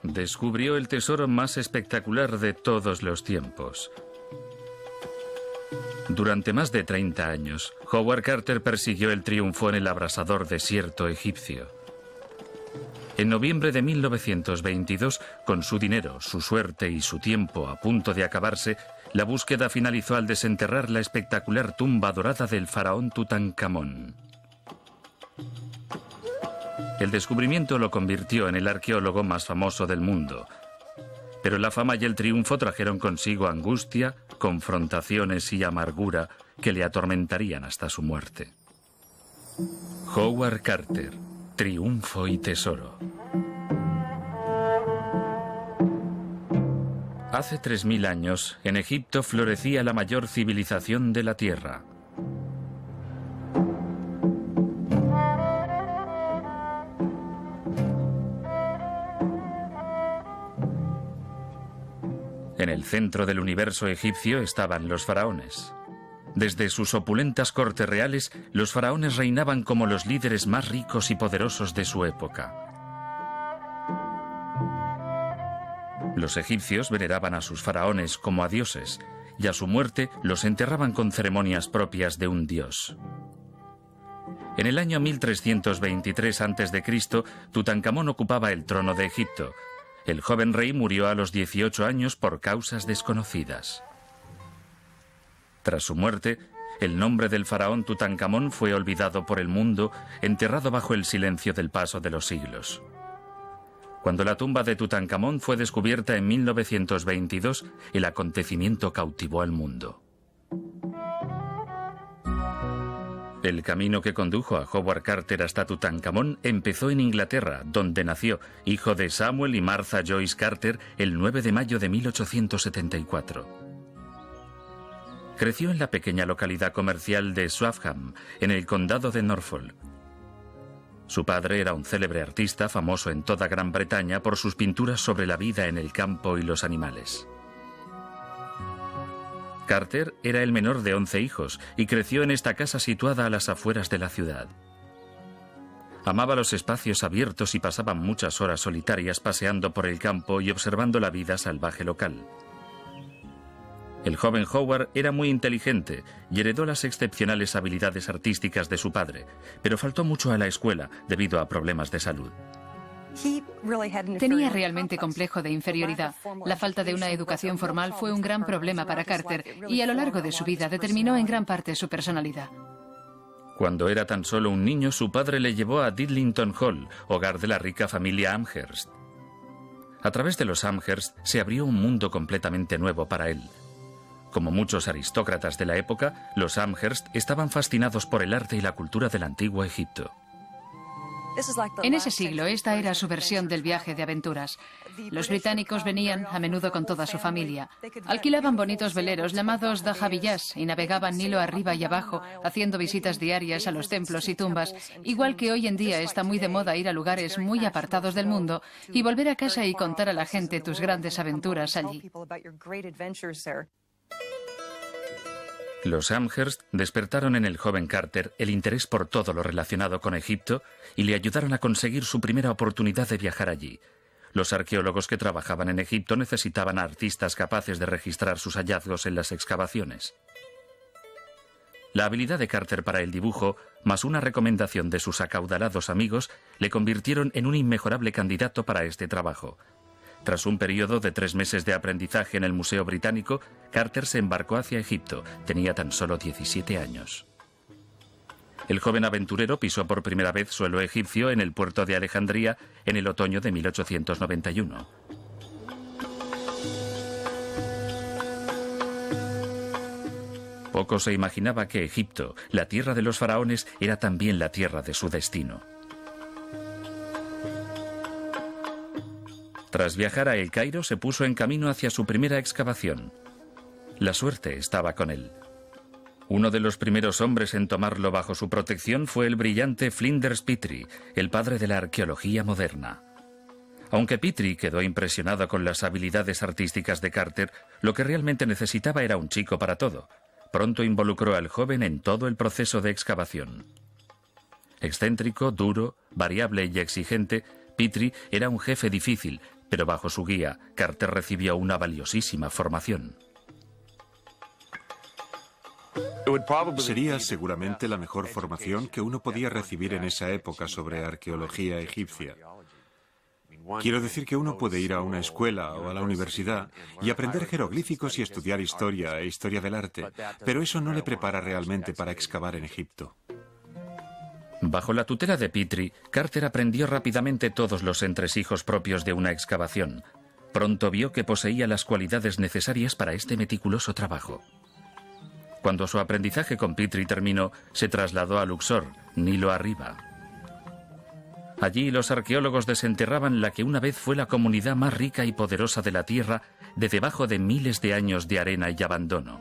Descubrió el tesoro más espectacular de todos los tiempos. Durante más de 30 años, Howard Carter persiguió el triunfo en el abrasador desierto egipcio. En noviembre de 1922, con su dinero, su suerte y su tiempo a punto de acabarse, la búsqueda finalizó al desenterrar la espectacular tumba dorada del faraón Tutankamón. El descubrimiento lo convirtió en el arqueólogo más famoso del mundo. Pero la fama y el triunfo trajeron consigo angustia, confrontaciones y amargura que le atormentarían hasta su muerte. Howard Carter, triunfo y tesoro. Hace 3000 años, en Egipto florecía la mayor civilización de la Tierra. En el centro del universo egipcio estaban los faraones. Desde sus opulentas cortes reales, los faraones reinaban como los líderes más ricos y poderosos de su época. Los egipcios veneraban a sus faraones como a dioses, y a su muerte los enterraban con ceremonias propias de un dios. En el año 1323 a.C., Tutankamón ocupaba el trono de Egipto. El joven rey murió a los 18 años por causas desconocidas. Tras su muerte, el nombre del faraón Tutankamón fue olvidado por el mundo, enterrado bajo el silencio del paso de los siglos. Cuando la tumba de Tutankamón fue descubierta en 1922, el acontecimiento cautivó al mundo. El camino que condujo a Howard Carter hasta Tutankamón empezó en Inglaterra, donde nació, hijo de Samuel y Martha Joyce Carter, el 9 de mayo de 1874. Creció en la pequeña localidad comercial de Swaffham, en el condado de Norfolk. Su padre era un célebre artista famoso en toda Gran Bretaña por sus pinturas sobre la vida en el campo y los animales. Carter era el menor de 11 hijos y creció en esta casa situada a las afueras de la ciudad. Amaba los espacios abiertos y pasaba muchas horas solitarias paseando por el campo y observando la vida salvaje local. El joven Howard era muy inteligente y heredó las excepcionales habilidades artísticas de su padre, pero faltó mucho a la escuela debido a problemas de salud. Tenía realmente complejo de inferioridad. La falta de una educación formal fue un gran problema para Carter y a lo largo de su vida determinó en gran parte su personalidad. Cuando era tan solo un niño, su padre le llevó a Didlington Hall, hogar de la rica familia Amherst. A través de los Amherst se abrió un mundo completamente nuevo para él. Como muchos aristócratas de la época, los Amherst estaban fascinados por el arte y la cultura del antiguo Egipto. En ese siglo, esta era su versión del viaje de aventuras. Los británicos venían a menudo con toda su familia. Alquilaban bonitos veleros llamados dahabiyas y navegaban Nilo arriba y abajo, haciendo visitas diarias a los templos y tumbas, igual que hoy en día está muy de moda ir a lugares muy apartados del mundo y volver a casa y contar a la gente tus grandes aventuras allí. Los Amherst despertaron en el joven Carter el interés por todo lo relacionado con Egipto y le ayudaron a conseguir su primera oportunidad de viajar allí. Los arqueólogos que trabajaban en Egipto necesitaban a artistas capaces de registrar sus hallazgos en las excavaciones. La habilidad de Carter para el dibujo, más una recomendación de sus acaudalados amigos, le convirtieron en un inmejorable candidato para este trabajo. Tras un periodo de 3 meses de aprendizaje en el Museo Británico, Carter se embarcó hacia Egipto. Tenía tan solo 17 años. El joven aventurero pisó por primera vez suelo egipcio en el puerto de Alejandría en el otoño de 1891. Poco se imaginaba que Egipto, la tierra de los faraones, era también la tierra de su destino. Tras viajar a El Cairo, se puso en camino hacia su primera excavación. La suerte estaba con él. Uno de los primeros hombres en tomarlo bajo su protección fue el brillante Flinders Petrie, el padre de la arqueología moderna. Aunque Petrie quedó impresionado con las habilidades artísticas de Carter, lo que realmente necesitaba era un chico para todo. Pronto involucró al joven en todo el proceso de excavación. Excéntrico, duro, variable y exigente, Petrie era un jefe difícil, pero bajo su guía, Carter recibió una valiosísima formación. Sería seguramente la mejor formación que uno podía recibir en esa época sobre arqueología egipcia. Quiero decir que uno puede ir a una escuela o a la universidad y aprender jeroglíficos y estudiar historia e historia del arte, pero eso no le prepara realmente para excavar en Egipto. Bajo la tutela de Petrie, Carter aprendió rápidamente todos los entresijos propios de una excavación. Pronto vio que poseía las cualidades necesarias para este meticuloso trabajo. Cuando su aprendizaje con Petrie terminó, se trasladó a Luxor, Nilo arriba. Allí los arqueólogos desenterraban la que una vez fue la comunidad más rica y poderosa de la Tierra, de debajo de miles de años de arena y abandono.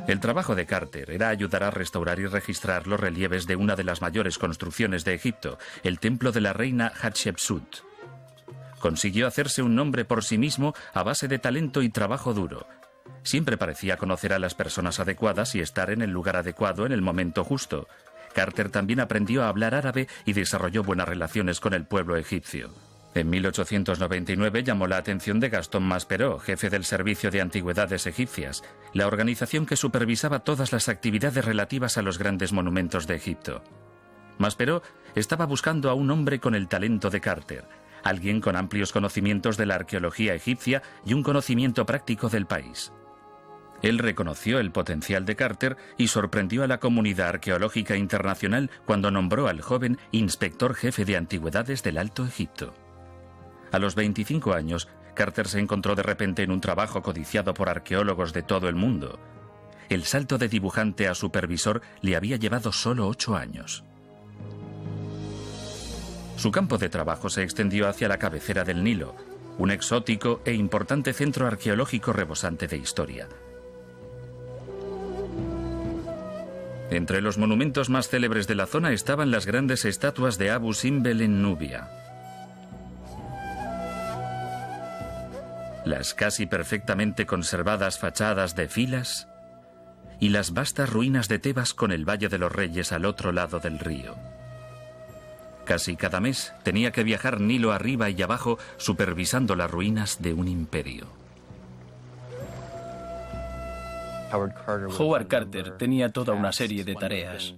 El trabajo de Carter era ayudar a restaurar y registrar los relieves de una de las mayores construcciones de Egipto, el templo de la reina Hatshepsut. Consiguió hacerse un nombre por sí mismo a base de talento y trabajo duro. Siempre parecía conocer a las personas adecuadas y estar en el lugar adecuado en el momento justo. Carter también aprendió a hablar árabe y desarrolló buenas relaciones con el pueblo egipcio. En 1899 llamó la atención de Gaston Maspero, jefe del Servicio de Antigüedades Egipcias, la organización que supervisaba todas las actividades relativas a los grandes monumentos de Egipto. Maspero estaba buscando a un hombre con el talento de Carter, alguien con amplios conocimientos de la arqueología egipcia y un conocimiento práctico del país. Él reconoció el potencial de Carter y sorprendió a la comunidad arqueológica internacional cuando nombró al joven inspector jefe de antigüedades del Alto Egipto. A los 25 años, Carter se encontró de repente en un trabajo codiciado por arqueólogos de todo el mundo. El salto de dibujante a supervisor le había llevado solo 8 años. Su campo de trabajo se extendió hacia la cabecera del Nilo, un exótico e importante centro arqueológico rebosante de historia. Entre los monumentos más célebres de la zona estaban las grandes estatuas de Abu Simbel en Nubia. Las casi perfectamente conservadas fachadas de Filas y las vastas ruinas de Tebas con el Valle de los Reyes al otro lado del río. Casi cada mes tenía que viajar Nilo arriba y abajo supervisando las ruinas de un imperio. Howard Carter tenía toda una serie de tareas.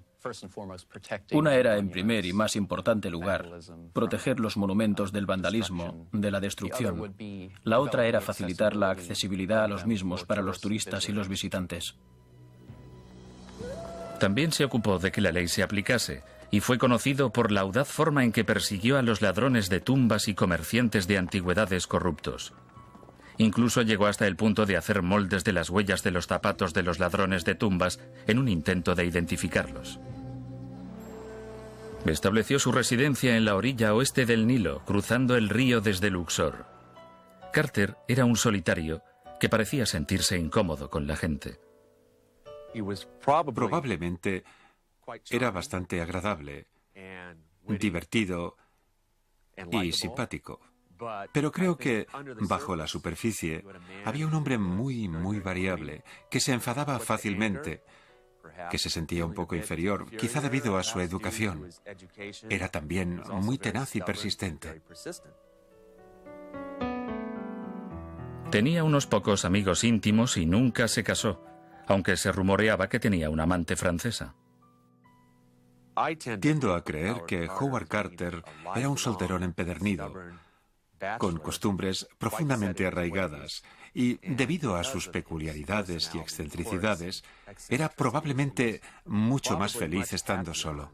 Una era, en primer y más importante lugar, proteger los monumentos del vandalismo, de la destrucción. La otra era facilitar la accesibilidad a los mismos para los turistas y los visitantes. También se ocupó de que la ley se aplicase, y fue conocido por la audaz forma en que persiguió a los ladrones de tumbas y comerciantes de antigüedades corruptos. Incluso llegó hasta el punto de hacer moldes de las huellas de los zapatos de los ladrones de tumbas en un intento de identificarlos. Estableció su residencia en la orilla oeste del Nilo, cruzando el río desde Luxor. Carter era un solitario que parecía sentirse incómodo con la gente. Probablemente era bastante agradable, divertido y simpático. Pero creo que, bajo la superficie, había un hombre muy variable, que se enfadaba fácilmente, que se sentía un poco inferior, quizá debido a su educación. Era también muy tenaz y persistente. Tenía unos pocos amigos íntimos y nunca se casó, aunque se rumoreaba que tenía una amante francesa. Tiendo a creer que Howard Carter era un solterón empedernido, con costumbres profundamente arraigadas, y debido a sus peculiaridades y excentricidades, era probablemente mucho más feliz estando solo.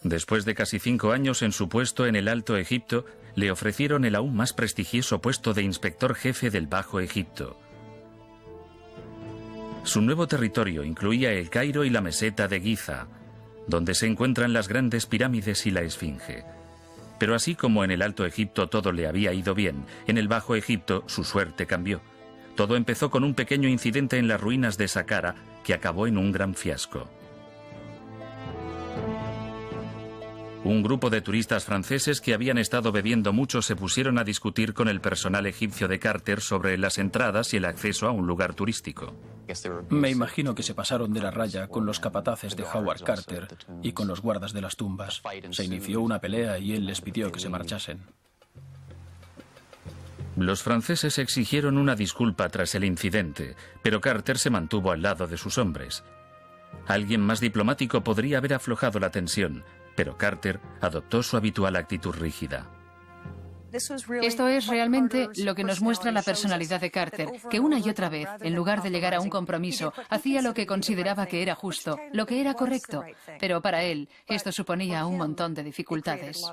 Después de casi 5 años en su puesto en el Alto Egipto, le ofrecieron el aún más prestigioso puesto de inspector jefe del Bajo Egipto. Su nuevo territorio incluía el Cairo y la meseta de Giza, donde se encuentran las grandes pirámides y la Esfinge. Pero así como en el Alto Egipto todo le había ido bien, en el Bajo Egipto su suerte cambió. Todo empezó con un pequeño incidente en las ruinas de Saqqara que acabó en un gran fiasco. Un grupo de turistas franceses que habían estado bebiendo mucho se pusieron a discutir con el personal egipcio de Carter sobre las entradas y el acceso a un lugar turístico. Me imagino que se pasaron de la raya con los capataces de Howard Carter y con los guardas de las tumbas. Se inició una pelea y él les pidió que se marchasen. Los franceses exigieron una disculpa tras el incidente, pero Carter se mantuvo al lado de sus hombres. Alguien más diplomático podría haber aflojado la tensión, pero Carter adoptó su habitual actitud rígida. Esto es realmente lo que nos muestra la personalidad de Carter, que una y otra vez, en lugar de llegar a un compromiso, hacía lo que consideraba que era justo, lo que era correcto, pero para él esto suponía un montón de dificultades.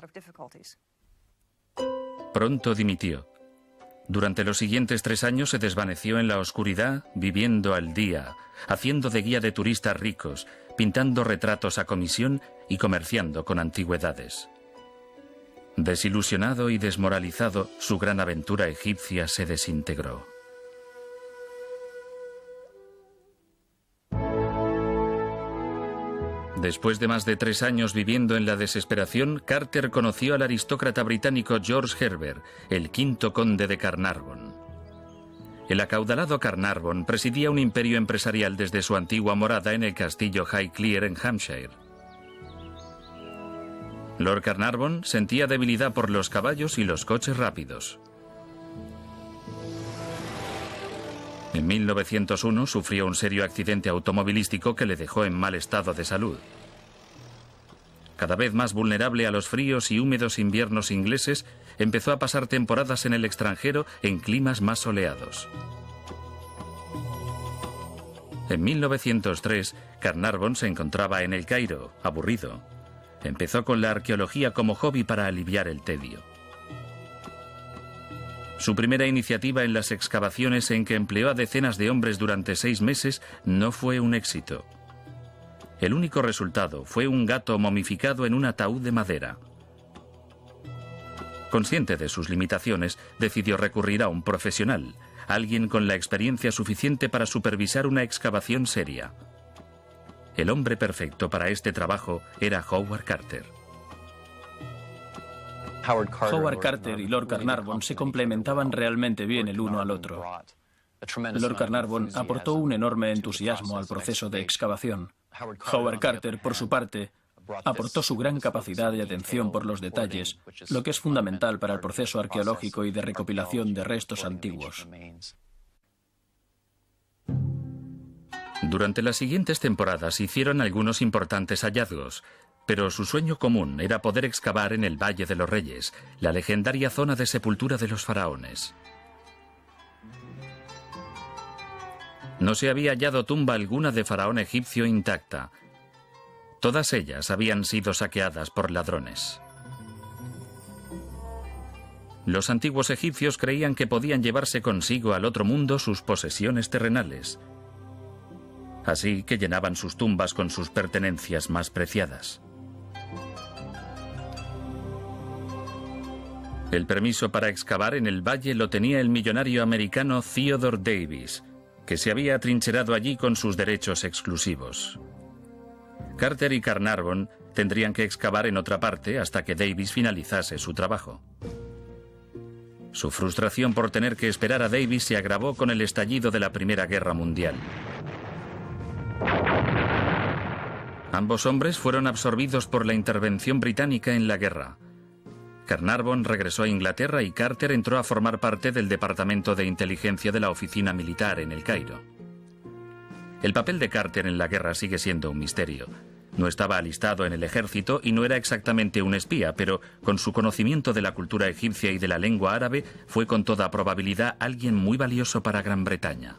Pronto dimitió. Durante los siguientes 3 años se desvaneció en la oscuridad, viviendo al día, haciendo de guía de turistas ricos, pintando retratos a comisión y comerciando con antigüedades. Desilusionado y desmoralizado, su gran aventura egipcia se desintegró. Después de más de 3 años viviendo en la desesperación, Carter conoció al aristócrata británico George Herbert, el 5º conde de Carnarvon. El acaudalado Carnarvon presidía un imperio empresarial desde su antigua morada en el castillo Highclere en Hampshire. Lord Carnarvon sentía debilidad por los caballos y los coches rápidos. En 1901 sufrió un serio accidente automovilístico que le dejó en mal estado de salud. Cada vez más vulnerable a los fríos y húmedos inviernos ingleses, empezó a pasar temporadas en el extranjero en climas más soleados. En 1903, Carnarvon se encontraba en El Cairo, aburrido. Empezó con la arqueología como hobby para aliviar el tedio. Su primera iniciativa en las excavaciones, en que empleó a decenas de hombres durante 6 meses, no fue un éxito. El único resultado fue un gato momificado en un ataúd de madera. Consciente de sus limitaciones, decidió recurrir a un profesional, alguien con la experiencia suficiente para supervisar una excavación seria. El hombre perfecto para este trabajo era Howard Carter. Howard Carter y Lord Carnarvon se complementaban realmente bien el uno al otro. Lord Carnarvon aportó un enorme entusiasmo al proceso de excavación. Howard Carter, por su parte, aportó su gran capacidad de atención por los detalles, lo que es fundamental para el proceso arqueológico y de recopilación de restos antiguos. Durante las siguientes temporadas hicieron algunos importantes hallazgos, pero su sueño común era poder excavar en el Valle de los Reyes, la legendaria zona de sepultura de los faraones. No se había hallado tumba alguna de faraón egipcio intacta. Todas ellas habían sido saqueadas por ladrones. Los antiguos egipcios creían que podían llevarse consigo al otro mundo sus posesiones terrenales. Así que llenaban sus tumbas con sus pertenencias más preciadas. El permiso para excavar en el valle lo tenía el millonario americano Theodore Davis, que se había atrincherado allí con sus derechos exclusivos. Carter y Carnarvon tendrían que excavar en otra parte hasta que Davis finalizase su trabajo. Su frustración por tener que esperar a Davis se agravó con el estallido de la Primera Guerra Mundial. Ambos hombres fueron absorbidos por la intervención británica en la guerra. Carnarvon regresó a Inglaterra y Carter entró a formar parte del Departamento de Inteligencia de la Oficina Militar en El Cairo. El papel de Carter en la guerra sigue siendo un misterio. No estaba alistado en el ejército y no era exactamente un espía, pero con su conocimiento de la cultura egipcia y de la lengua árabe, fue con toda probabilidad alguien muy valioso para Gran Bretaña.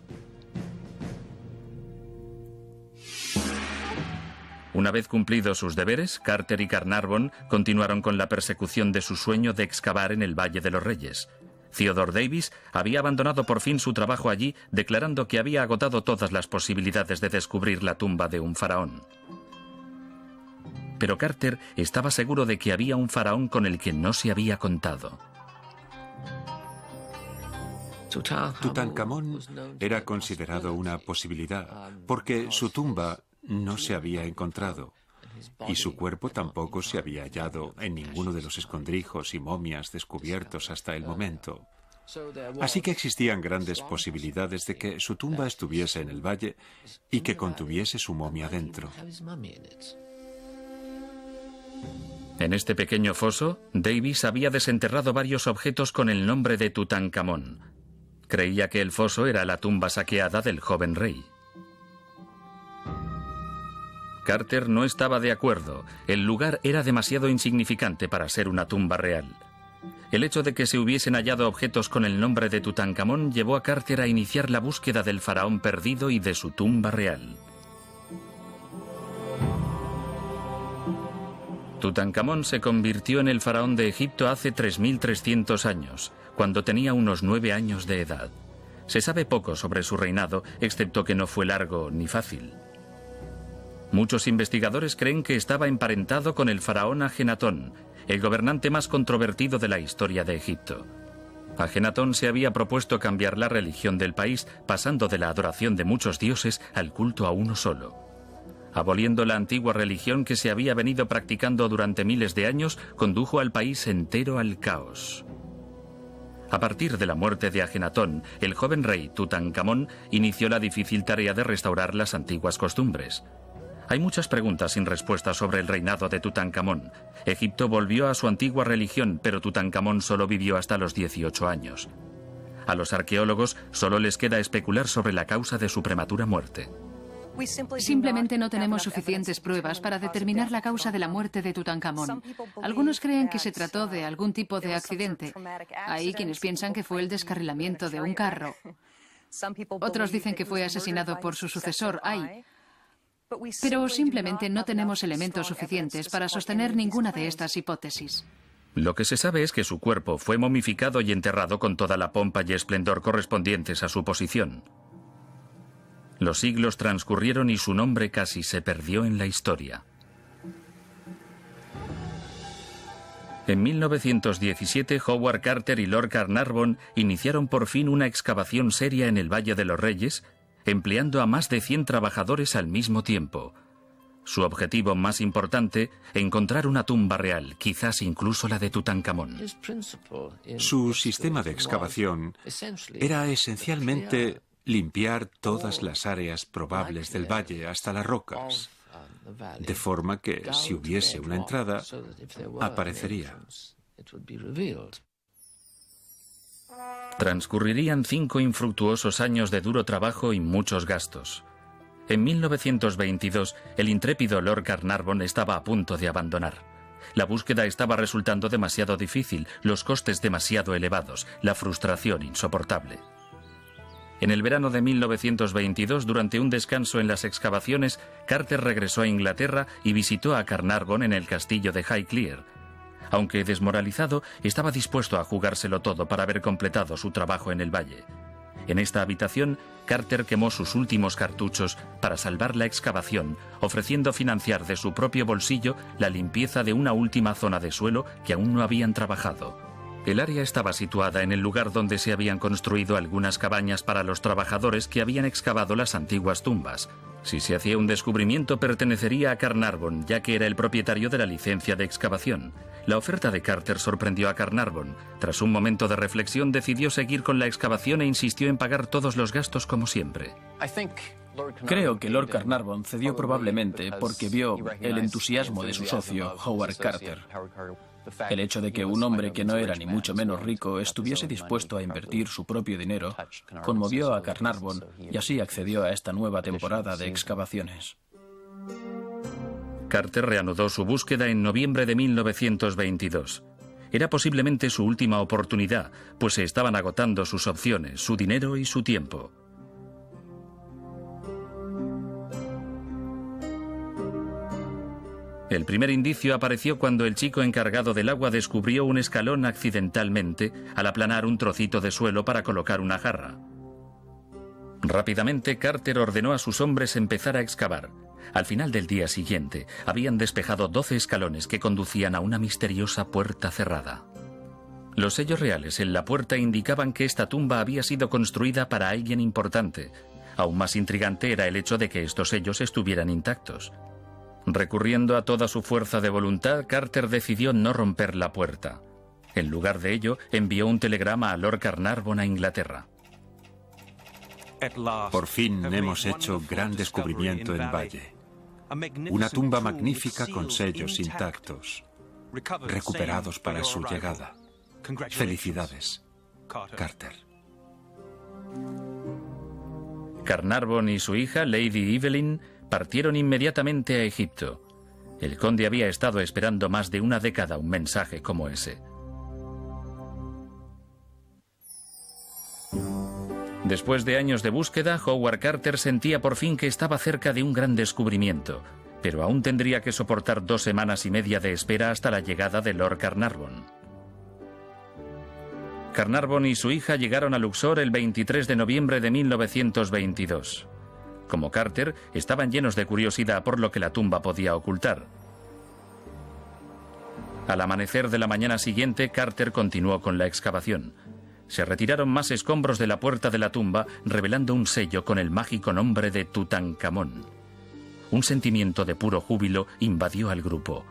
Una vez cumplidos sus deberes, Carter y Carnarvon continuaron con la persecución de su sueño de excavar en el Valle de los Reyes. Theodore Davis había abandonado por fin su trabajo allí, declarando que había agotado todas las posibilidades de descubrir la tumba de un faraón. Pero Carter estaba seguro de que había un faraón con el que no se había contado. Tutankamón era considerado una posibilidad, porque su tumba no se había encontrado. y su cuerpo tampoco se había hallado en ninguno de los escondrijos y momias descubiertos hasta el momento. Así que existían grandes posibilidades de que su tumba estuviese en el valle y que contuviese su momia dentro. En este pequeño foso, Davis había desenterrado varios objetos con el nombre de Tutankamón. Creía que el foso era la tumba saqueada del joven rey. Carter no estaba de acuerdo. El lugar era demasiado insignificante para ser una tumba real. El hecho de que se hubiesen hallado objetos con el nombre de Tutankamón llevó a Carter a iniciar la búsqueda del faraón perdido y de su tumba real. Tutankamón se convirtió en el faraón de Egipto hace 3.300 años, cuando tenía unos 9 años de edad. Se sabe poco sobre su reinado, excepto que no fue largo ni fácil. Muchos investigadores creen que estaba emparentado con el faraón Ajenatón, el gobernante más controvertido de la historia de Egipto. Ajenatón se había propuesto cambiar la religión del país, pasando de la adoración de muchos dioses al culto a uno solo. Aboliendo la antigua religión que se había venido practicando durante miles de años, condujo al país entero al caos. A partir de la muerte de Ajenatón, el joven rey Tutankamón inició la difícil tarea de restaurar las antiguas costumbres. Hay muchas preguntas sin respuesta sobre el reinado de Tutankamón. Egipto volvió a su antigua religión, pero Tutankamón solo vivió hasta los 18 años. A los arqueólogos solo les queda especular sobre la causa de su prematura muerte. Simplemente no tenemos suficientes pruebas para determinar la causa de la muerte de Tutankamón. Algunos creen que se trató de algún tipo de accidente. Hay quienes piensan que fue el descarrilamiento de un carro. Otros dicen que fue asesinado por su sucesor, Ay. Pero simplemente no tenemos elementos suficientes para sostener ninguna de estas hipótesis. Lo que se sabe es que su cuerpo fue momificado y enterrado con toda la pompa y esplendor correspondientes a su posición. Los siglos transcurrieron y su nombre casi se perdió en la historia. En 1917, Howard Carter y Lord Carnarvon iniciaron por fin una excavación seria en el Valle de los Reyes, empleando a más de 100 trabajadores al mismo tiempo. Su objetivo más importante, encontrar una tumba real, quizás incluso la de Tutankamón. Su sistema de excavación era esencialmente limpiar todas las áreas probables del valle hasta las rocas, de forma que si hubiese una entrada, aparecería. Transcurrirían 5 infructuosos años de duro trabajo y muchos gastos. En 1922, el intrépido Lord Carnarvon estaba a punto de abandonar. La búsqueda estaba resultando demasiado difícil, los costes demasiado elevados, la frustración insoportable. En el verano de 1922, durante un descanso en las excavaciones, Carter regresó a Inglaterra y visitó a Carnarvon en el castillo de Highclere. Aunque desmoralizado, estaba dispuesto a jugárselo todo para haber completado su trabajo en el valle. En esta habitación, Carter quemó sus últimos cartuchos para salvar la excavación, ofreciendo financiar de su propio bolsillo la limpieza de una última zona de suelo que aún no habían trabajado. El área estaba situada en el lugar donde se habían construido algunas cabañas para los trabajadores que habían excavado las antiguas tumbas. Si se hacía un descubrimiento, pertenecería a Carnarvon, ya que era el propietario de la licencia de excavación. La oferta de Carter sorprendió a Carnarvon. Tras un momento de reflexión, decidió seguir con la excavación e insistió en pagar todos los gastos como siempre. Creo que Lord Carnarvon cedió probablemente porque vio el entusiasmo de su socio, Howard Carter. El hecho de que un hombre que no era ni mucho menos rico estuviese dispuesto a invertir su propio dinero conmovió a Carnarvon y así accedió a esta nueva temporada de excavaciones. Carter reanudó su búsqueda en noviembre de 1922. Era posiblemente su última oportunidad, pues se estaban agotando sus opciones, su dinero y su tiempo. El primer indicio apareció cuando el chico encargado del agua descubrió un escalón accidentalmente al aplanar un trocito de suelo para colocar una jarra. Rápidamente, Carter ordenó a sus hombres empezar a excavar. Al final del día siguiente, habían despejado 12 escalones que conducían a una misteriosa puerta cerrada. Los sellos reales en la puerta indicaban que esta tumba había sido construida para alguien importante. Aún más intrigante era el hecho de que estos sellos estuvieran intactos. Recurriendo a toda su fuerza de voluntad, Carter decidió no romper la puerta. En lugar de ello, envió un telegrama a Lord Carnarvon a Inglaterra. Por fin hemos hecho gran descubrimiento en Valle. Una tumba magnífica con sellos intactos, recuperados para su llegada. Felicidades, Carter. Carnarvon y su hija, Lady Evelyn, partieron inmediatamente a Egipto. El conde había estado esperando más de una década un mensaje como ese. Después de años de búsqueda, Howard Carter sentía por fin que estaba cerca de un gran descubrimiento, pero aún tendría que soportar 2 semanas y media de espera hasta la llegada de Lord Carnarvon. Carnarvon y su hija llegaron a Luxor el 23 de noviembre de 1922. Como Carter, estaban llenos de curiosidad por lo que la tumba podía ocultar. Al amanecer de la mañana siguiente, Carter continuó con la excavación. Se retiraron más escombros de la puerta de la tumba, revelando un sello con el mágico nombre de Tutankamón. Un sentimiento de puro júbilo invadió al grupo.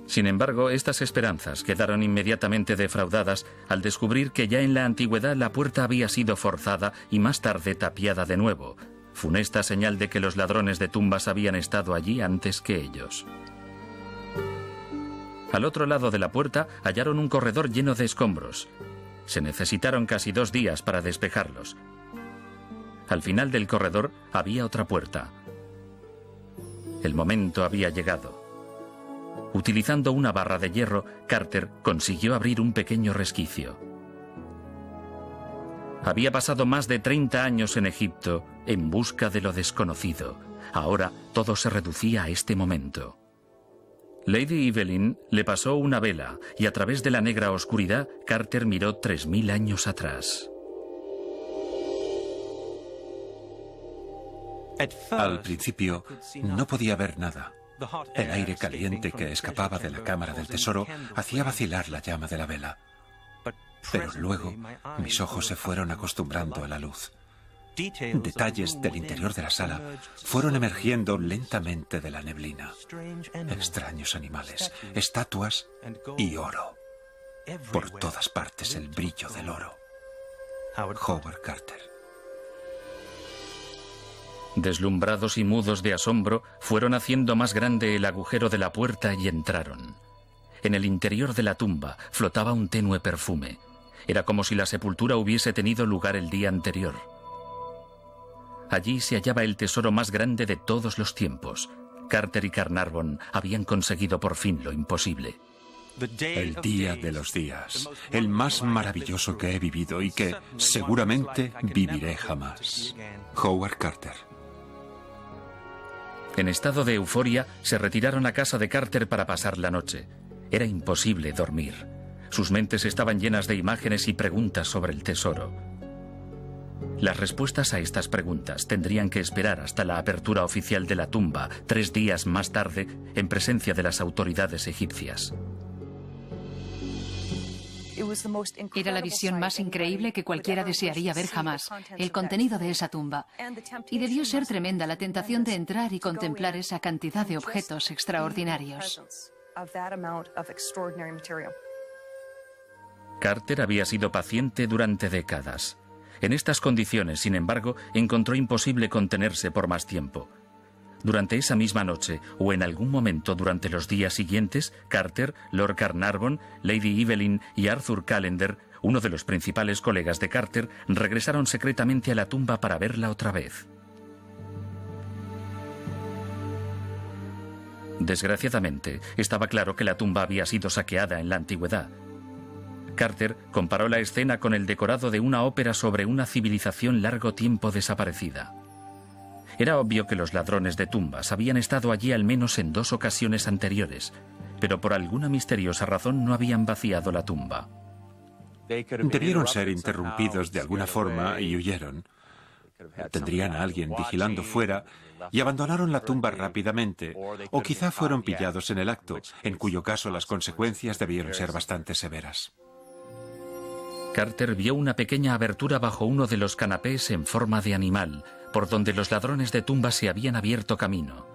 Sin embargo, estas esperanzas quedaron inmediatamente defraudadas al descubrir que ya en la antigüedad la puerta había sido forzada y más tarde tapiada de nuevo, funesta señal de que los ladrones de tumbas habían estado allí antes que ellos. Al otro lado de la puerta hallaron un corredor lleno de escombros. Se necesitaron casi 2 días para despejarlos. Al final del corredor había otra puerta. El momento había llegado. Utilizando una barra de hierro, Carter consiguió abrir un pequeño resquicio. Había pasado más de 30 años en Egipto en busca de lo desconocido. Ahora todo se reducía a este momento. Lady Evelyn le pasó una vela y a través de la negra oscuridad, Carter miró 3000 años atrás. Al principio no podía ver nada. El aire caliente que escapaba de la cámara del tesoro hacía vacilar la llama de la vela. Pero luego mis ojos se fueron acostumbrando a la luz. Detalles del interior de la sala fueron emergiendo lentamente de la neblina. Extraños animales, estatuas y oro. Por todas partes el brillo del oro. Howard Carter. Deslumbrados y mudos de asombro, fueron haciendo más grande el agujero de la puerta y entraron. En el interior de la tumba flotaba un tenue perfume. Era como si la sepultura hubiese tenido lugar el día anterior. Allí se hallaba el tesoro más grande de todos los tiempos. Carter y Carnarvon habían conseguido por fin lo imposible. El día de los días, el más maravilloso que he vivido y que seguramente viviré jamás. Howard Carter. En estado de euforia, se retiraron a casa de Carter para pasar la noche. Era imposible dormir. Sus mentes estaban llenas de imágenes y preguntas sobre el tesoro. Las respuestas a estas preguntas tendrían que esperar hasta la apertura oficial de la tumba 3 días más tarde, en presencia de las autoridades egipcias. Era la visión más increíble que cualquiera desearía ver jamás, el contenido de esa tumba. Y debió ser tremenda la tentación de entrar y contemplar esa cantidad de objetos extraordinarios. Carter había sido paciente durante décadas. En estas condiciones, sin embargo, encontró imposible contenerse por más tiempo. Durante esa misma noche, o en algún momento durante los días siguientes, Carter, Lord Carnarvon, Lady Evelyn y Arthur Callender, uno de los principales colegas de Carter, regresaron secretamente a la tumba para verla otra vez. Desgraciadamente, estaba claro que la tumba había sido saqueada en la antigüedad. Carter comparó la escena con el decorado de una ópera sobre una civilización largo tiempo desaparecida. Era obvio que los ladrones de tumbas habían estado allí al menos en 2 ocasiones anteriores, pero por alguna misteriosa razón no habían vaciado la tumba. Debieron ser interrumpidos de alguna forma y huyeron. Tendrían a alguien vigilando fuera y abandonaron la tumba rápidamente, o quizá fueron pillados en el acto, en cuyo caso las consecuencias debieron ser bastante severas. Carter vio una pequeña abertura bajo uno de los canapés en forma de animal, por donde los ladrones de tumbas se habían abierto camino.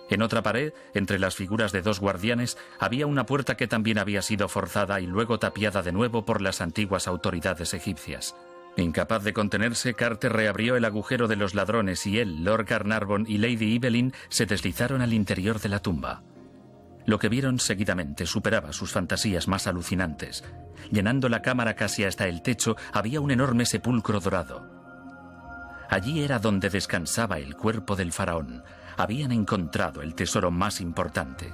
En otra pared, entre las figuras de dos guardianes, había una puerta que también había sido forzada y luego tapiada de nuevo por las antiguas autoridades egipcias. Incapaz de contenerse, Carter reabrió el agujero de los ladrones y él, Lord Carnarvon y Lady Evelyn se deslizaron al interior de la tumba. Lo que vieron seguidamente superaba sus fantasías más alucinantes. Llenando la cámara casi hasta el techo, había un enorme sepulcro dorado. Allí era donde descansaba el cuerpo del faraón. Habían encontrado el tesoro más importante.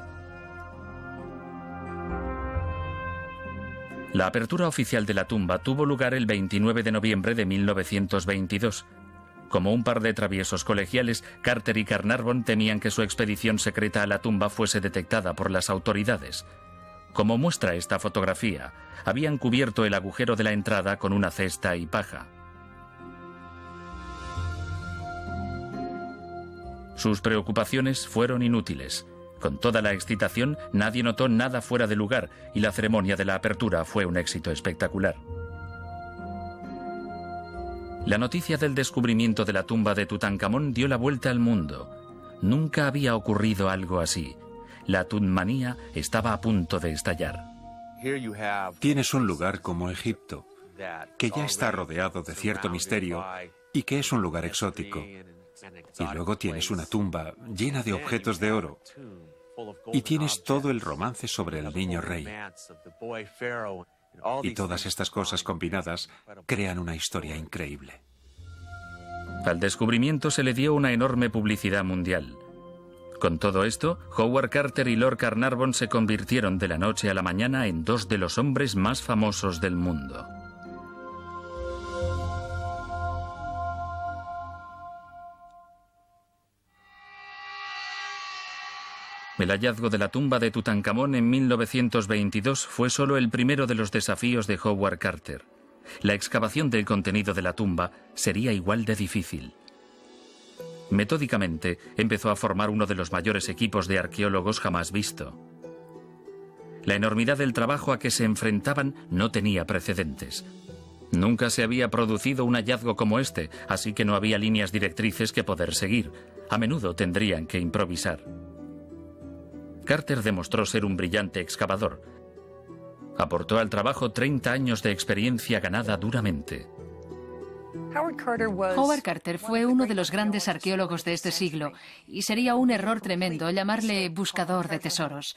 La apertura oficial de la tumba tuvo lugar el 29 de noviembre de 1922. Como un par de traviesos colegiales, Carter y Carnarvon temían que su expedición secreta a la tumba fuese detectada por las autoridades. Como muestra esta fotografía, habían cubierto el agujero de la entrada con una cesta y paja. Sus preocupaciones fueron inútiles. Con toda la excitación, nadie notó nada fuera de lugar y la ceremonia de la apertura fue un éxito espectacular. La noticia del descubrimiento de la tumba de Tutankamón dio la vuelta al mundo. Nunca había ocurrido algo así. La Tutmanía estaba a punto de estallar. Tienes un lugar como Egipto, que ya está rodeado de cierto misterio y que es un lugar exótico. Y luego tienes una tumba llena de objetos de oro. Y tienes todo el romance sobre el niño rey. Y todas estas cosas combinadas crean una historia increíble. Al descubrimiento se le dio una enorme publicidad mundial. Con todo esto, Howard Carter y Lord Carnarvon se convirtieron de la noche a la mañana en dos de los hombres más famosos del mundo. El hallazgo de la tumba de Tutankamón en 1922 fue solo el primero de los desafíos de Howard Carter. La excavación del contenido de la tumba sería igual de difícil. Metódicamente, empezó a formar uno de los mayores equipos de arqueólogos jamás visto. La enormidad del trabajo a que se enfrentaban no tenía precedentes. Nunca se había producido un hallazgo como este, así que no había líneas directrices que poder seguir. A menudo tendrían que improvisar. Carter demostró ser un brillante excavador. Aportó al trabajo 30 años de experiencia ganada duramente. Howard Carter fue uno de los grandes arqueólogos de este siglo y sería un error tremendo llamarle buscador de tesoros.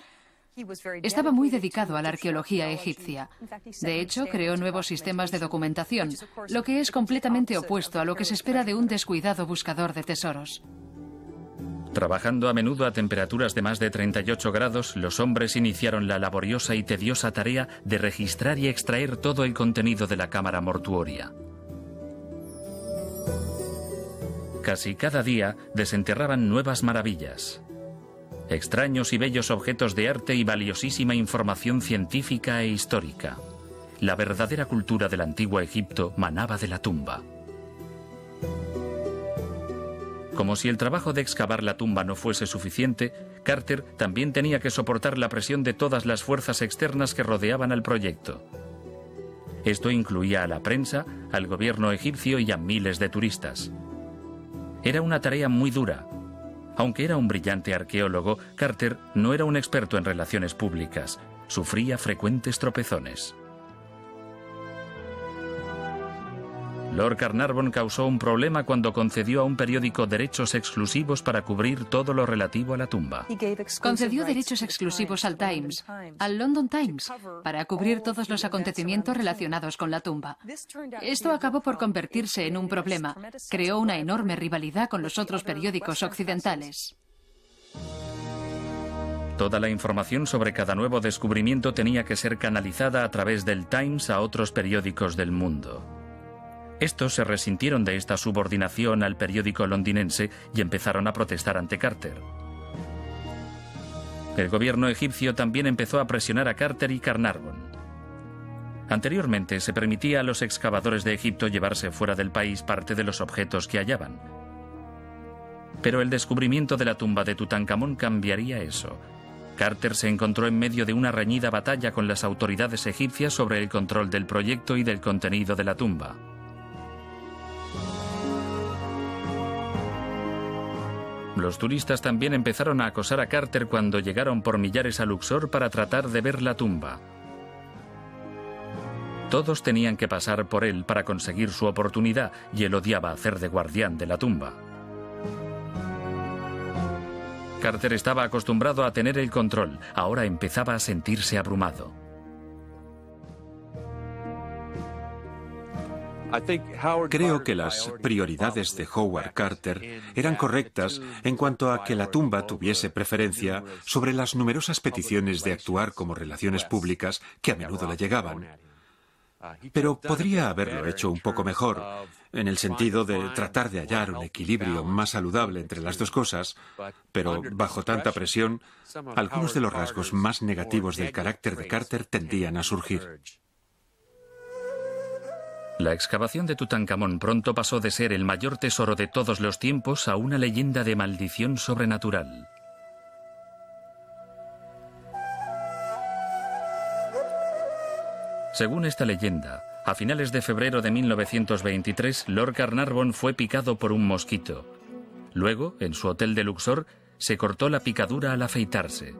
Estaba muy dedicado a la arqueología egipcia. De hecho, creó nuevos sistemas de documentación, lo que es completamente opuesto a lo que se espera de un descuidado buscador de tesoros. Trabajando a menudo a temperaturas de más de 38 grados, los hombres iniciaron la laboriosa y tediosa tarea de registrar y extraer todo el contenido de la cámara mortuoria. Casi cada día desenterraban nuevas maravillas. Extraños y bellos objetos de arte y valiosísima información científica e histórica. La verdadera cultura del antiguo Egipto manaba de la tumba. Como si el trabajo de excavar la tumba no fuese suficiente, Carter también tenía que soportar la presión de todas las fuerzas externas que rodeaban al proyecto. Esto incluía a la prensa, al gobierno egipcio y a miles de turistas. Era una tarea muy dura. Aunque era un brillante arqueólogo, Carter no era un experto en relaciones públicas. Sufría frecuentes tropezones. Lord Carnarvon causó un problema cuando concedió a un periódico derechos exclusivos para cubrir todo lo relativo a la tumba. Concedió derechos exclusivos al Times, al London Times, para cubrir todos los acontecimientos relacionados con la tumba. Esto acabó por convertirse en un problema. Creó una enorme rivalidad con los otros periódicos occidentales. Toda la información sobre cada nuevo descubrimiento tenía que ser canalizada a través del Times a otros periódicos del mundo. Estos se resintieron de esta subordinación al periódico londinense y empezaron a protestar ante Carter. El gobierno egipcio también empezó a presionar a Carter y Carnarvon. Anteriormente se permitía a los excavadores de Egipto llevarse fuera del país parte de los objetos que hallaban. Pero el descubrimiento de la tumba de Tutankamón cambiaría eso. Carter se encontró en medio de una reñida batalla con las autoridades egipcias sobre el control del proyecto y del contenido de la tumba. Los turistas también empezaron a acosar a Carter cuando llegaron por millares a Luxor para tratar de ver la tumba. Todos tenían que pasar por él para conseguir su oportunidad y él odiaba hacer de guardián de la tumba. Carter estaba acostumbrado a tener el control, ahora empezaba a sentirse abrumado. Creo que las prioridades de Howard Carter eran correctas en cuanto a que la tumba tuviese preferencia sobre las numerosas peticiones de actuar como relaciones públicas que a menudo le llegaban. Pero podría haberlo hecho un poco mejor, en el sentido de tratar de hallar un equilibrio más saludable entre las dos cosas, pero bajo tanta presión, algunos de los rasgos más negativos del carácter de Carter tendían a surgir. La excavación de Tutankamón pronto pasó de ser el mayor tesoro de todos los tiempos a una leyenda de maldición sobrenatural. Según esta leyenda, a finales de febrero de 1923, Lord Carnarvon fue picado por un mosquito. Luego, en su hotel de Luxor, se cortó la picadura al afeitarse.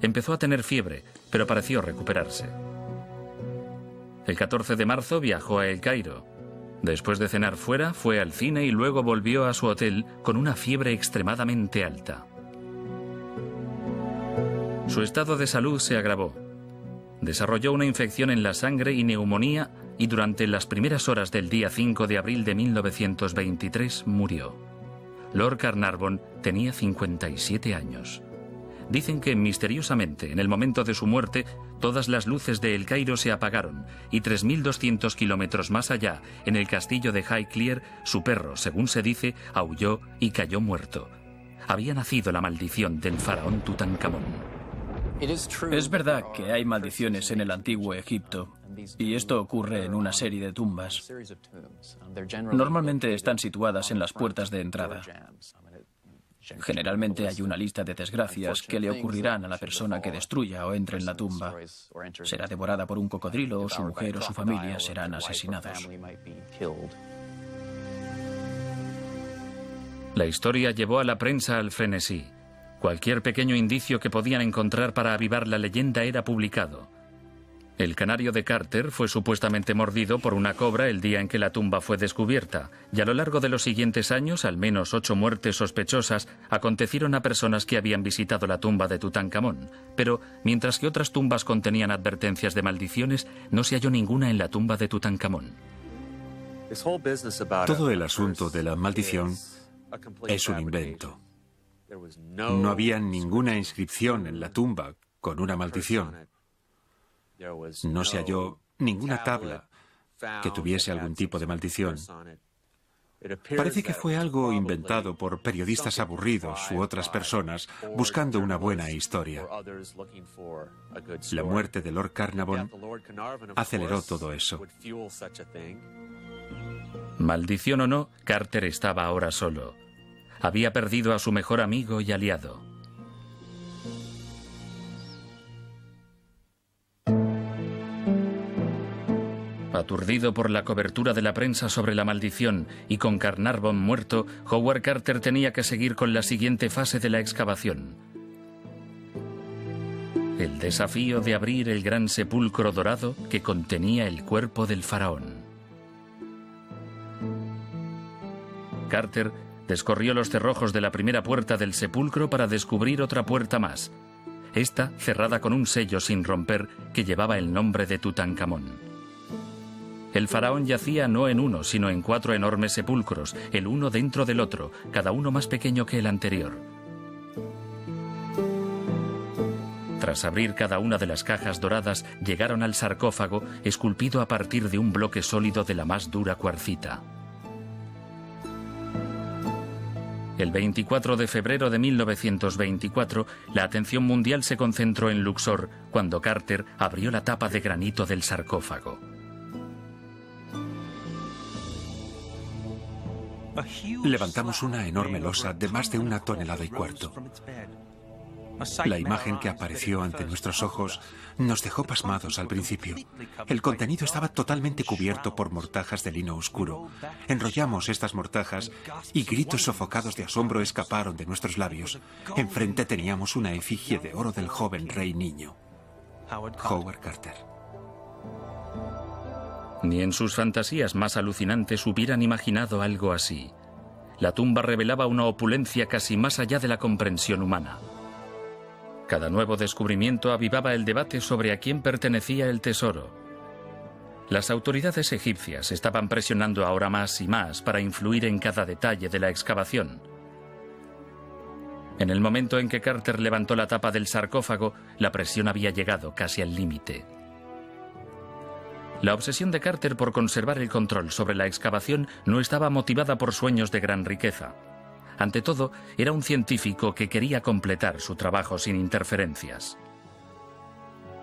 Empezó a tener fiebre, pero pareció recuperarse. El 14 de marzo viajó a El Cairo. Después de cenar fuera, fue al cine y luego volvió a su hotel con una fiebre extremadamente alta. Su estado de salud se agravó. Desarrolló una infección en la sangre y neumonía y durante las primeras horas del día 5 de abril de 1923 murió. Lord Carnarvon tenía 57 años. Dicen que misteriosamente, en el momento de su muerte, todas las luces de El Cairo se apagaron y 3.200 kilómetros más allá, en el castillo de Highclere, su perro, según se dice, aulló y cayó muerto. Había nacido la maldición del faraón Tutankamón. Es verdad que hay maldiciones en el antiguo Egipto, y esto ocurre en una serie de tumbas. Normalmente están situadas en las puertas de entrada. Generalmente hay una lista de desgracias que le ocurrirán a la persona que destruya o entre en la tumba. Será devorada por un cocodrilo o su mujer o su familia serán asesinados. La historia llevó a la prensa al frenesí. Cualquier pequeño indicio que podían encontrar para avivar la leyenda era publicado. El canario de Carter fue supuestamente mordido por una cobra el día en que la tumba fue descubierta, y a lo largo de los siguientes años, al menos 8 muertes sospechosas acontecieron a personas que habían visitado la tumba de Tutankamón. Pero, mientras que otras tumbas contenían advertencias de maldiciones, no se halló ninguna en la tumba de Tutankamón. Todo el asunto de la maldición es un invento. No había ninguna inscripción en la tumba con una maldición. No se halló ninguna tabla que tuviese algún tipo de maldición. Parece que fue algo inventado por periodistas aburridos u otras personas buscando una buena historia. La muerte de Lord Carnarvon aceleró todo eso. Maldición o no, Carter estaba ahora solo. Había perdido a su mejor amigo y aliado. Aturdido por la cobertura de la prensa sobre la maldición y con Carnarvon muerto, Howard Carter tenía que seguir con la siguiente fase de la excavación. El desafío de abrir el gran sepulcro dorado que contenía el cuerpo del faraón. Carter descorrió los cerrojos de la primera puerta del sepulcro para descubrir otra puerta más. Esta cerrada con un sello sin romper que llevaba el nombre de Tutankamón. El faraón yacía no en uno, sino en 4 enormes sepulcros, el uno dentro del otro, cada uno más pequeño que el anterior. Tras abrir cada una de las cajas doradas, llegaron al sarcófago, esculpido a partir de un bloque sólido de la más dura cuarcita. El 24 de febrero de 1924, la atención mundial se concentró en Luxor, cuando Carter abrió la tapa de granito del sarcófago. Levantamos una enorme losa de más de 1,5 toneladas. La imagen que apareció ante nuestros ojos nos dejó pasmados al principio. El contenido estaba totalmente cubierto por mortajas de lino oscuro. Enrollamos estas mortajas y gritos sofocados de asombro escaparon de nuestros labios. Enfrente teníamos una efigie de oro del joven rey niño, Howard Carter. Ni en sus fantasías más alucinantes hubieran imaginado algo así. La tumba revelaba una opulencia casi más allá de la comprensión humana. Cada nuevo descubrimiento avivaba el debate sobre a quién pertenecía el tesoro. Las autoridades egipcias estaban presionando ahora más y más para influir en cada detalle de la excavación. En el momento en que Carter levantó la tapa del sarcófago, la presión había llegado casi al límite. La obsesión de Carter por conservar el control sobre la excavación no estaba motivada por sueños de gran riqueza. Ante todo, era un científico que quería completar su trabajo sin interferencias.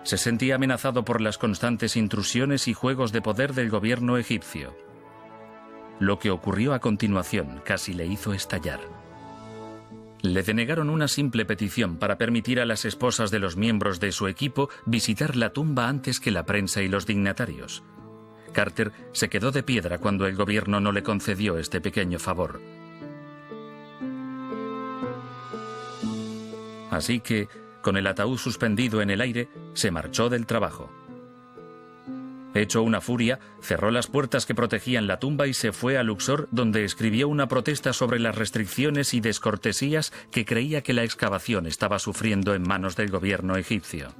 Se sentía amenazado por las constantes intrusiones y juegos de poder del gobierno egipcio. Lo que ocurrió a continuación casi le hizo estallar. Le denegaron una simple petición para permitir a las esposas de los miembros de su equipo visitar la tumba antes que la prensa y los dignatarios. Carter se quedó de piedra cuando el gobierno no le concedió este pequeño favor. Así que, con el ataúd suspendido en el aire, se marchó del trabajo. Hecho una furia, cerró las puertas que protegían la tumba y se fue a Luxor, donde escribió una protesta sobre las restricciones y descortesías que creía que la excavación estaba sufriendo en manos del gobierno egipcio.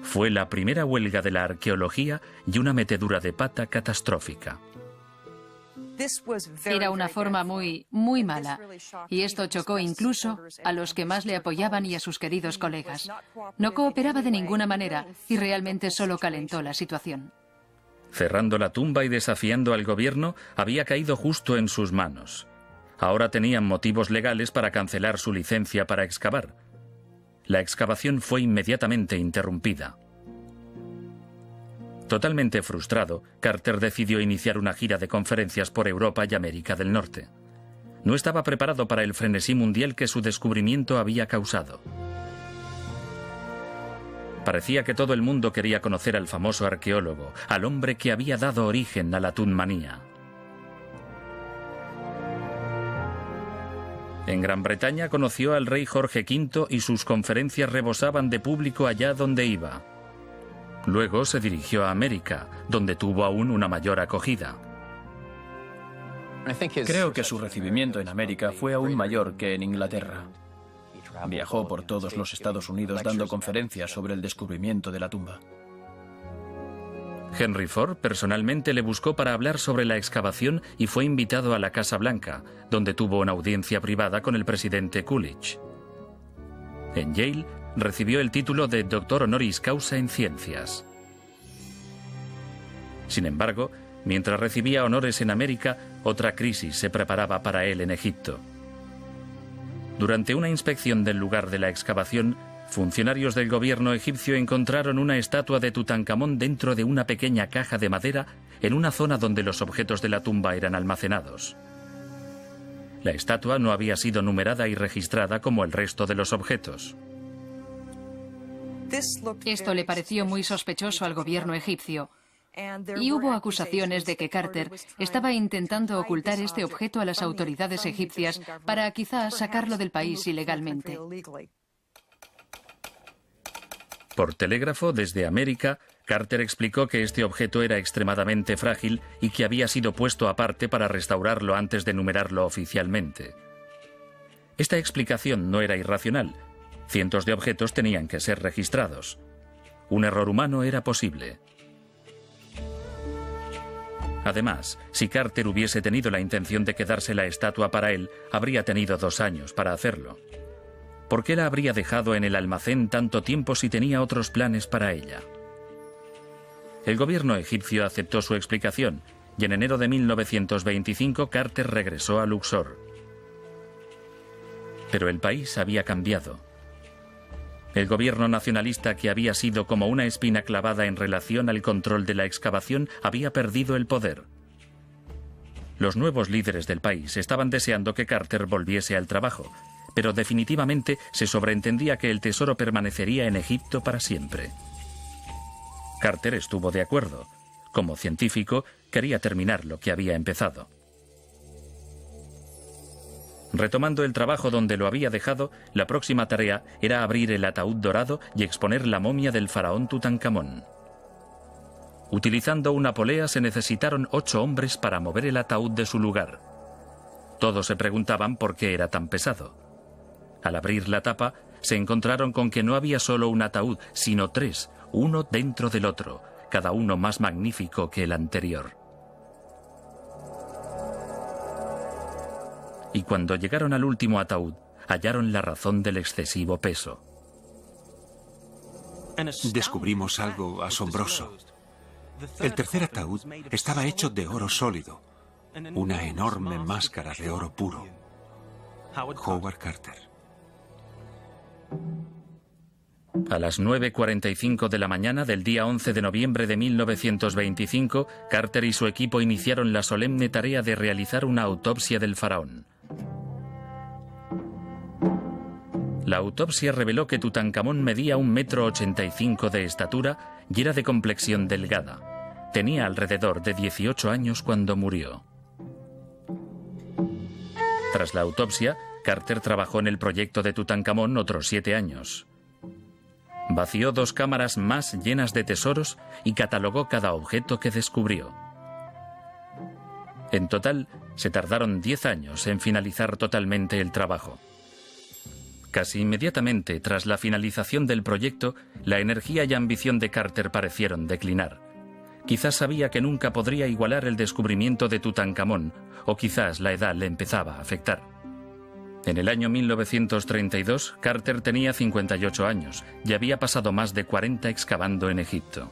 Fue la primera huelga de la arqueología y una metedura de pata catastrófica. Era una forma muy mala, y esto chocó incluso a los que más le apoyaban y a sus queridos colegas. No cooperaba de ninguna manera y realmente solo calentó la situación. Cerrando la tumba y desafiando al gobierno, había caído justo en sus manos. Ahora tenían motivos legales para cancelar su licencia para excavar. La excavación fue inmediatamente interrumpida. Totalmente frustrado, Carter decidió iniciar una gira de conferencias por Europa y América del Norte. No estaba preparado para el frenesí mundial que su descubrimiento había causado. Parecía que todo el mundo quería conocer al famoso arqueólogo, al hombre que había dado origen a la tunmanía. En Gran Bretaña conoció al rey Jorge V y sus conferencias rebosaban de público allá donde iba. Luego se dirigió a América, donde tuvo aún una mayor acogida. Creo que su recibimiento en América fue aún mayor que en Inglaterra. Viajó por todos los Estados Unidos dando conferencias sobre el descubrimiento de la tumba. Henry Ford personalmente le buscó para hablar sobre la excavación y fue invitado a la Casa Blanca, donde tuvo una audiencia privada con el presidente Coolidge. En Yale, recibió el título de doctor honoris causa en ciencias. Sin embargo, mientras recibía honores en América, otra crisis se preparaba para él en Egipto. Durante una inspección del lugar de la excavación, funcionarios del gobierno egipcio encontraron una estatua de Tutankamón dentro de una pequeña caja de madera en una zona donde los objetos de la tumba eran almacenados. La estatua no había sido numerada y registrada como el resto de los objetos. Esto le pareció muy sospechoso al gobierno egipcio, y hubo acusaciones de que Carter estaba intentando ocultar este objeto a las autoridades egipcias para quizás sacarlo del país ilegalmente. Por telégrafo, desde América, Carter explicó que este objeto era extremadamente frágil y que había sido puesto aparte para restaurarlo antes de numerarlo oficialmente. Esta explicación no era irracional. Cientos de objetos tenían que ser registrados. Un error humano era posible. Además, si Carter hubiese tenido la intención de quedarse la estatua para él, habría tenido 2 años para hacerlo. ¿Por qué la habría dejado en el almacén tanto tiempo si tenía otros planes para ella? El gobierno egipcio aceptó su explicación y en enero de 1925 Carter regresó a Luxor. Pero el país había cambiado. El gobierno nacionalista, que había sido como una espina clavada en relación al control de la excavación, había perdido el poder. Los nuevos líderes del país estaban deseando que Carter volviese al trabajo, pero definitivamente se sobreentendía que el tesoro permanecería en Egipto para siempre. Carter estuvo de acuerdo. Como científico, quería terminar lo que había empezado. Retomando el trabajo donde lo había dejado, la próxima tarea era abrir el ataúd dorado y exponer la momia del faraón Tutankamón. Utilizando una polea se necesitaron 8 hombres para mover el ataúd de su lugar. Todos se preguntaban por qué era tan pesado. Al abrir la tapa, se encontraron con que no había solo un ataúd, sino 3, uno dentro del otro, cada uno más magnífico que el anterior. Y cuando llegaron al último ataúd, hallaron la razón del excesivo peso. Descubrimos algo asombroso. El tercer ataúd estaba hecho de oro sólido, una enorme máscara de oro puro. Howard Carter. A las 9:45 de la mañana del día 11 de noviembre de 1925, Carter y su equipo iniciaron la solemne tarea de realizar una autopsia del faraón. La autopsia reveló que Tutankamón medía 1,85 m de estatura y era de complexión delgada. Tenía alrededor de 18 años cuando murió. Tras la autopsia, Carter trabajó en el proyecto de Tutankamón otros 7 años. Vació 2 cámaras más llenas de tesoros y catalogó cada objeto que descubrió. En total, se tardaron 10 años en finalizar totalmente el trabajo. Casi inmediatamente tras la finalización del proyecto, la energía y ambición de Carter parecieron declinar. Quizás sabía que nunca podría igualar el descubrimiento de Tutankamón, o quizás la edad le empezaba a afectar. En el año 1932, Carter tenía 58 años y había pasado más de 40 excavando en Egipto.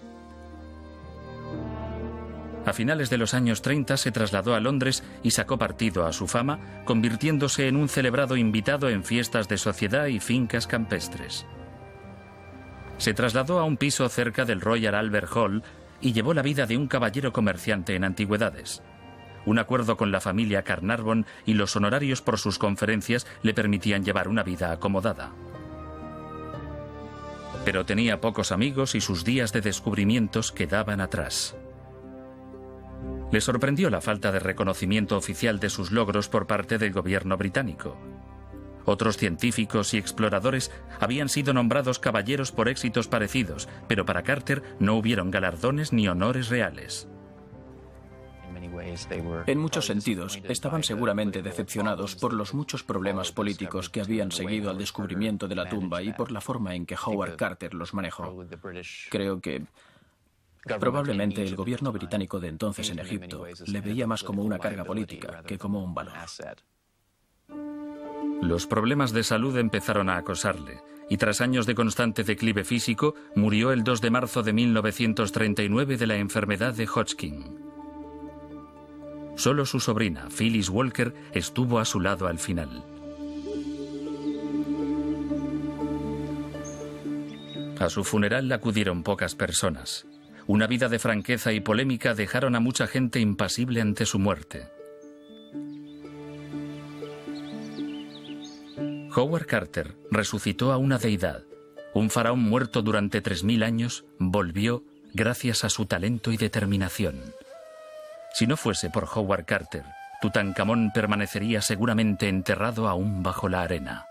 A finales de los años 30 se trasladó a Londres y sacó partido a su fama, convirtiéndose en un celebrado invitado en fiestas de sociedad y fincas campestres. Se trasladó a un piso cerca del Royal Albert Hall y llevó la vida de un caballero comerciante en antigüedades. Un acuerdo con la familia Carnarvon y los honorarios por sus conferencias le permitían llevar una vida acomodada. Pero tenía pocos amigos y sus días de descubrimientos quedaban atrás. Le sorprendió la falta de reconocimiento oficial de sus logros por parte del gobierno británico. Otros científicos y exploradores habían sido nombrados caballeros por éxitos parecidos, pero para Carter no hubieron galardones ni honores reales. En muchos sentidos, estaban seguramente decepcionados por los muchos problemas políticos que habían seguido al descubrimiento de la tumba y por la forma en que Howard Carter los manejó. Creo que probablemente el gobierno británico de entonces en Egipto le veía más como una carga política que como un valor. Los problemas de salud empezaron a acosarle, y tras años de constante declive físico, murió el 2 de marzo de 1939 de la enfermedad de Hodgkin. Solo su sobrina, Phyllis Walker, estuvo a su lado al final. A su funeral acudieron pocas personas. Una vida de franqueza y polémica dejaron a mucha gente impasible ante su muerte. Howard Carter resucitó a una deidad. Un faraón muerto durante 3000 años volvió gracias a su talento y determinación. Si no fuese por Howard Carter, Tutankamón permanecería seguramente enterrado aún bajo la arena.